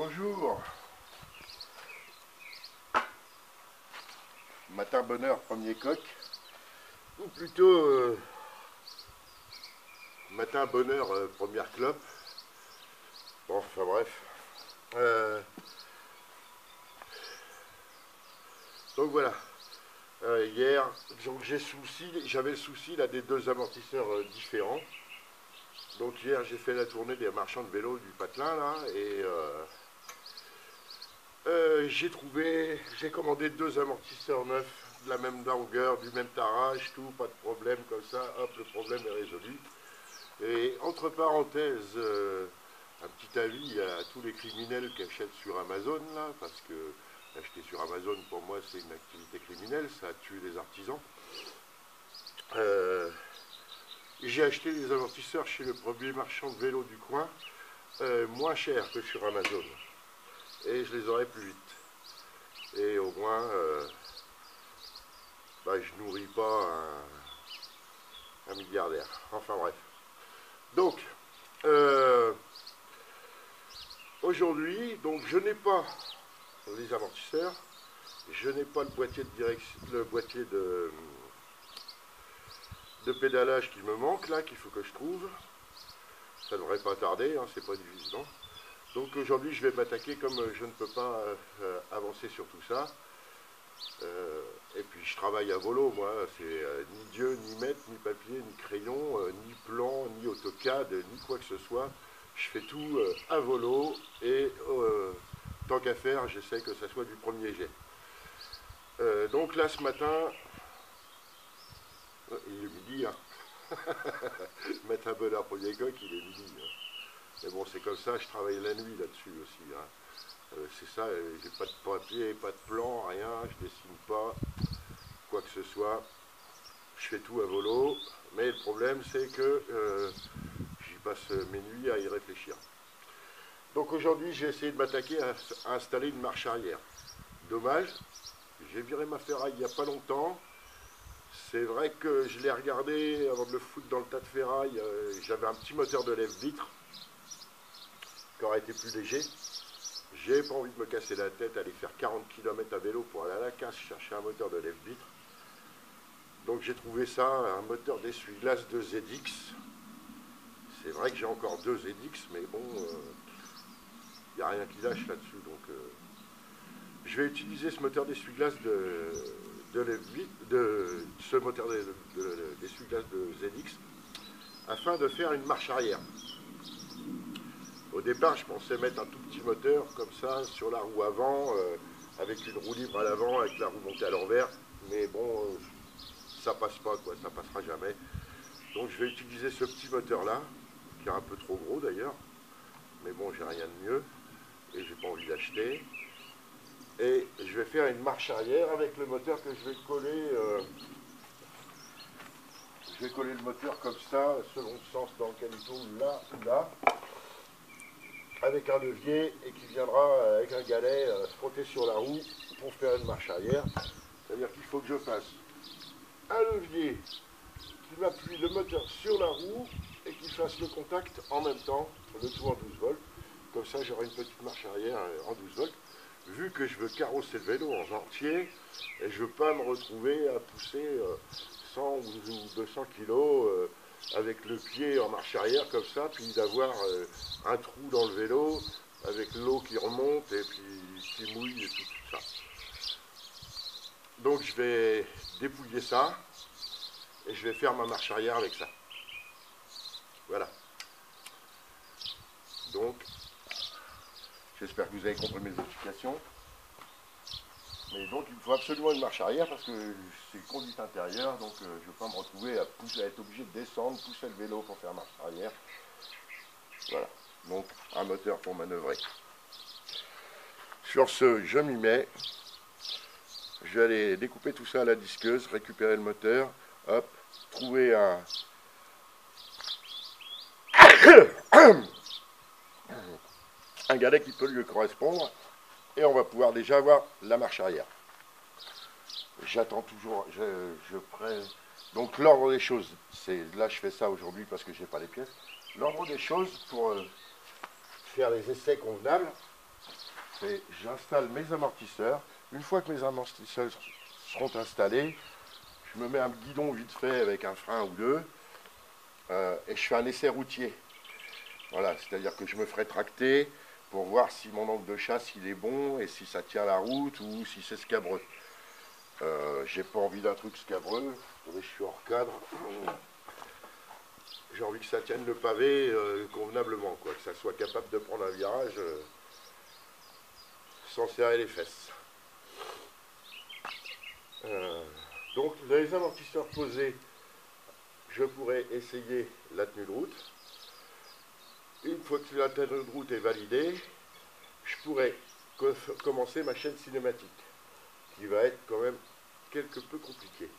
Bonjour. Matin bonheur, premier coq. Ou plutôt matin bonheur, première clope. Bon, enfin bref. Donc voilà. Hier, j'avais le souci là des deux amortisseurs différents. Donc hier, j'ai fait la tournée des marchands de vélo du Patelin là et j'ai commandé deux amortisseurs neufs, de la même longueur, du même tarage, tout, pas de problème comme ça, hop, le problème est résolu. Et entre parenthèses, un petit avis à tous les criminels qui achètent sur Amazon, là, parce que acheter sur Amazon, pour moi, c'est une activité criminelle, ça tue les artisans. J'ai acheté des amortisseurs chez le premier marchand de vélo du coin, moins cher que sur Amazon, et je les aurai plus vite. Et au moins, je nourris pas un milliardaire. Enfin bref. Donc, aujourd'hui, donc je n'ai pas les amortisseurs, je n'ai pas le boîtier de direction, le boîtier de pédalage qui me manque là, qu'il faut que je trouve. Ça ne devrait pas tarder, hein, c'est pas difficile. Donc aujourd'hui, je vais m'attaquer comme je ne peux pas avancer sur tout ça. Et puis je travaille à volo, moi, c'est ni Dieu, ni maître, ni papier, ni crayon, ni plan, ni AutoCAD, ni quoi que ce soit. Je fais tout à volo et tant qu'à faire, j'essaie que ça soit du premier jet. Donc là ce matin, il est midi, hein. Mettre un bonheur premier coq, il est midi. Hein. Mais bon, c'est comme ça, je travaille la nuit là-dessus aussi. Hein. C'est ça, j'ai pas de papier, pas de plan, rien, je dessine pas, quoi que ce soit. Je fais tout à volo, mais le problème c'est que j'y passe mes nuits à y réfléchir. Donc aujourd'hui, j'ai essayé de m'attaquer à installer une marche arrière. Dommage, j'ai viré ma ferraille il n'y a pas longtemps. C'est vrai que je l'ai regardé avant de le foutre dans le tas de ferraille. J'avais un petit moteur de lève-vitre qui aurait été plus léger. J'ai pas envie de me casser la tête, aller faire 40 km à vélo pour aller à la casse chercher un moteur de lève-vitre. Donc j'ai trouvé ça, un moteur d'essuie-glace de ZX. C'est vrai que j'ai encore deux ZX, mais bon, il n'y a rien qui lâche là-dessus. Donc je vais utiliser ce moteur d'essuie-glace ce moteur d'essuie-glace de ZX afin de faire une marche arrière. Au départ, je pensais mettre un tout petit moteur comme ça sur la roue avant, avec une roue libre à l'avant, avec la roue montée à l'envers. Mais bon, ça passe pas, quoi, ça passera jamais. Donc je vais utiliser ce petit moteur-là, qui est un peu trop gros d'ailleurs. Mais bon, j'ai rien de mieux et j'ai pas envie d'acheter. Et je vais faire une marche arrière avec le moteur que je vais coller. Je vais coller le moteur comme ça, selon le sens dans lequel il tourne, là ou là, avec un levier et qui viendra avec un galet se frotter sur la roue pour faire une marche arrière. C'est-à-dire qu'il faut que je fasse un levier qui m'appuie le moteur sur la roue et qui fasse le contact en même temps, le tout en 12 volts. Comme ça, j'aurai une petite marche arrière en 12 volts. Vu que je veux carrosser le vélo en entier, et je ne veux pas me retrouver à pousser 100 ou 200 kg avec le pied en marche arrière comme ça, puis d'avoir un trou dans le vélo avec l'eau qui remonte et puis qui mouille et tout ça. Donc je vais dépouiller ça et je vais faire ma marche arrière avec ça. Voilà. Donc, j'espère que vous avez compris mes explications. Mais donc il me faut absolument une marche arrière parce que c'est conduite intérieure, donc je ne veux pas me retrouver à être obligé de descendre, pousser le vélo pour faire marche arrière. Voilà, donc un moteur pour manœuvrer. Sur ce, je m'y mets. Je vais aller découper tout ça à la disqueuse, récupérer le moteur, hop, trouver un galet qui peut lui correspondre. Et on va pouvoir déjà avoir la marche arrière. J'attends toujours, je prends. Donc l'ordre des choses, c'est là je fais ça aujourd'hui parce que je n'ai pas les pièces. L'ordre des choses pour faire les essais convenables, c'est j'installe mes amortisseurs. Une fois que mes amortisseurs seront installés, je me mets un guidon vite fait avec un frein ou deux et je fais un essai routier. Voilà, c'est-à-dire que je me ferai tracter pour voir si mon angle de chasse il est bon et si ça tient la route ou si c'est scabreux. J'ai pas envie d'un truc scabreux, je suis hors cadre. J'ai envie que ça tienne le pavé convenablement, quoi, que ça soit capable de prendre un virage sans serrer les fesses. Donc les amortisseurs posés, je pourrais essayer la tenue de route. Une fois que la tenue de route est validée, je pourrais commencer ma chaîne cinématique, qui va être quand même quelque peu compliquée.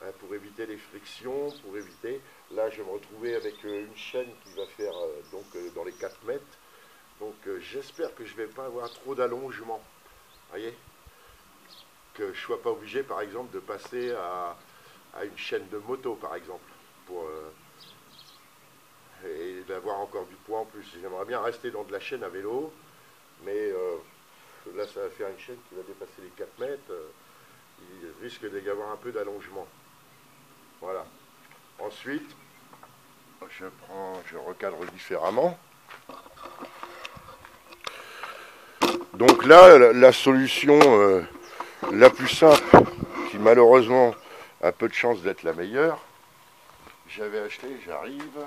Hein, pour éviter les frictions, pour éviter... Là, je vais me retrouver avec une chaîne qui va faire dans les 4 mètres. Donc j'espère que je ne vais pas avoir trop d'allongement. Voyez, que je ne sois pas obligé, par exemple, de passer à une chaîne de moto, par exemple, et d'avoir encore du poids en plus. J'aimerais bien rester dans de la chaîne à vélo, mais là, ça va faire une chaîne qui va dépasser les 4 mètres. Il risque d'y avoir un peu d'allongement. Voilà. Ensuite, je recadre différemment. Donc là, la solution la plus simple, qui malheureusement a peu de chance d'être la meilleure, j'avais acheté, j'arrive.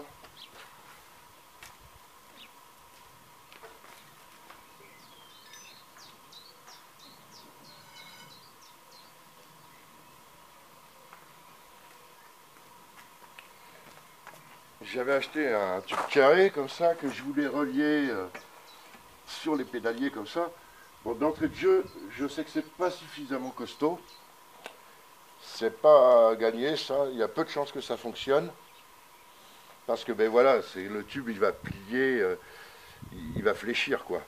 J'avais acheté un tube carré comme ça que je voulais relier sur les pédaliers comme ça. Bon, d'entrée de jeu, je sais que c'est pas suffisamment costaud. C'est pas gagné ça, il y a peu de chances que ça fonctionne. Parce que ben voilà, c'est le tube il va plier, il va fléchir quoi.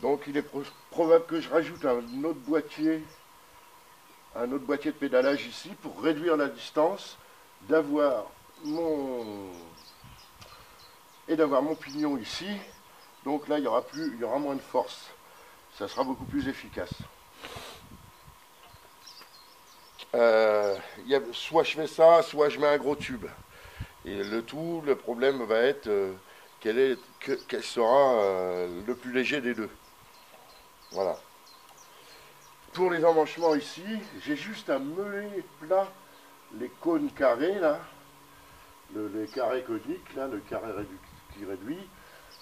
Donc il est probable que je rajoute un autre boîtier de pédalage ici pour réduire la distance, d'avoir mon pignon ici. Donc là il y aura moins de force. Ça sera beaucoup plus efficace. Soit je fais ça, soit je mets un gros tube. Et le problème va être quel sera le plus léger des deux. Voilà. Pour les emmanchements ici, j'ai juste à meuler plat les cônes carrés là, les carrés coniques là, le carré qui réduit.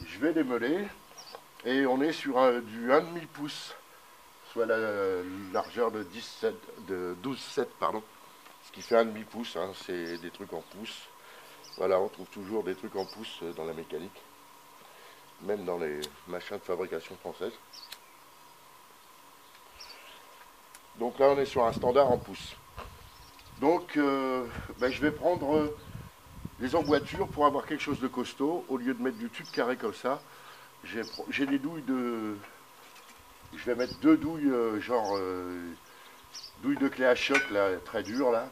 Je vais les meuler et on est sur du 1,5 pouce, soit la largeur de 12,7 pardon, ce qui fait 1,5 pouce, hein, c'est des trucs en pouces. Voilà, on trouve toujours des trucs en pouces dans la mécanique, même dans les machins de fabrication française. Donc là, on est sur un standard en pouces. Donc, je vais prendre les emboîtures pour avoir quelque chose de costaud. Au lieu de mettre du tube carré comme ça, j'ai des douilles de... Je vais mettre 2 douilles, douilles de clé à choc, là, très dures, là.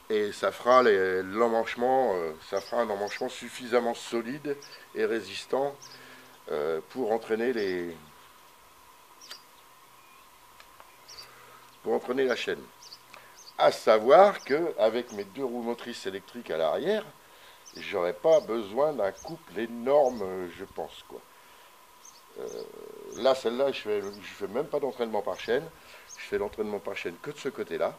Et ça fera l'emmanchement, ça fera un emmanchement suffisamment solide et résistant pour entraîner la chaîne. À savoir qu'avec mes 2 roues motrices électriques à l'arrière, j'aurais pas besoin d'un couple énorme, je pense, quoi. Là, celle-là, je fais même pas d'entraînement par chaîne. Je fais l'entraînement par chaîne que de ce côté-là.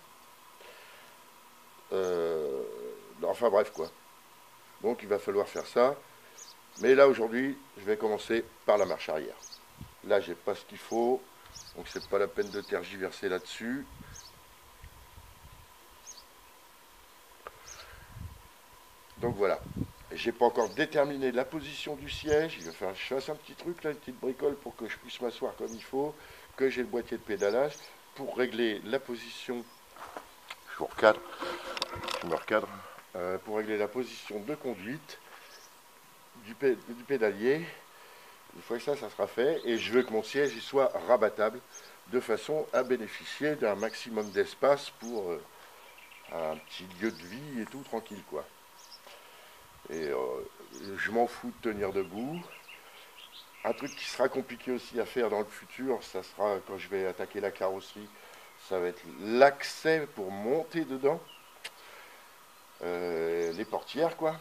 Enfin bref, quoi. Donc il va falloir faire ça. Mais là, aujourd'hui, je vais commencer par la marche arrière. Là, j'ai pas ce qu'il faut. Donc c'est pas la peine de tergiverser là-dessus. Donc voilà. J'ai pas encore déterminé la position du siège. Il va falloir que je fasse un petit truc là, une petite bricole pour que je puisse m'asseoir comme il faut, que j'ai le boîtier de pédalage pour régler la position. Je me recadre. Pour régler la position de conduite du pédalier. Une fois que ça sera fait, et je veux que mon siège il soit rabattable de façon à bénéficier d'un maximum d'espace pour un petit lieu de vie et tout tranquille quoi. Et je m'en fous de tenir debout. Un truc qui sera compliqué aussi à faire dans le futur, ça sera quand je vais attaquer la carrosserie, ça va être l'accès pour monter dedans, les portières quoi.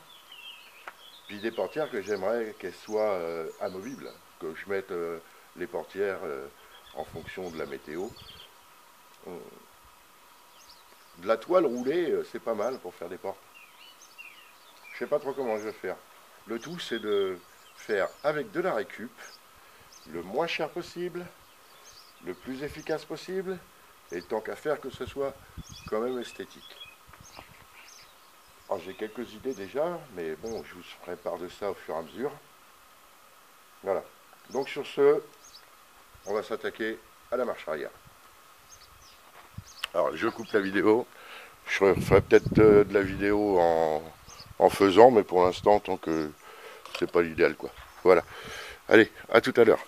Puis des portières que j'aimerais qu'elles soient amovibles, que je mette les portières en fonction de la météo. De la toile roulée, c'est pas mal pour faire des portes. Je sais pas trop comment je vais faire. Le tout, c'est de faire avec de la récup, le moins cher possible, le plus efficace possible, et tant qu'à faire que ce soit quand même esthétique. Alors j'ai quelques idées déjà, mais bon, je vous ferai part de ça au fur et à mesure. Voilà. Donc sur ce, on va s'attaquer à la marche arrière. Alors je coupe la vidéo. Je ferai peut-être de la vidéo en faisant, mais pour l'instant, tant que c'est pas l'idéal quoi. Voilà. Allez, à tout à l'heure.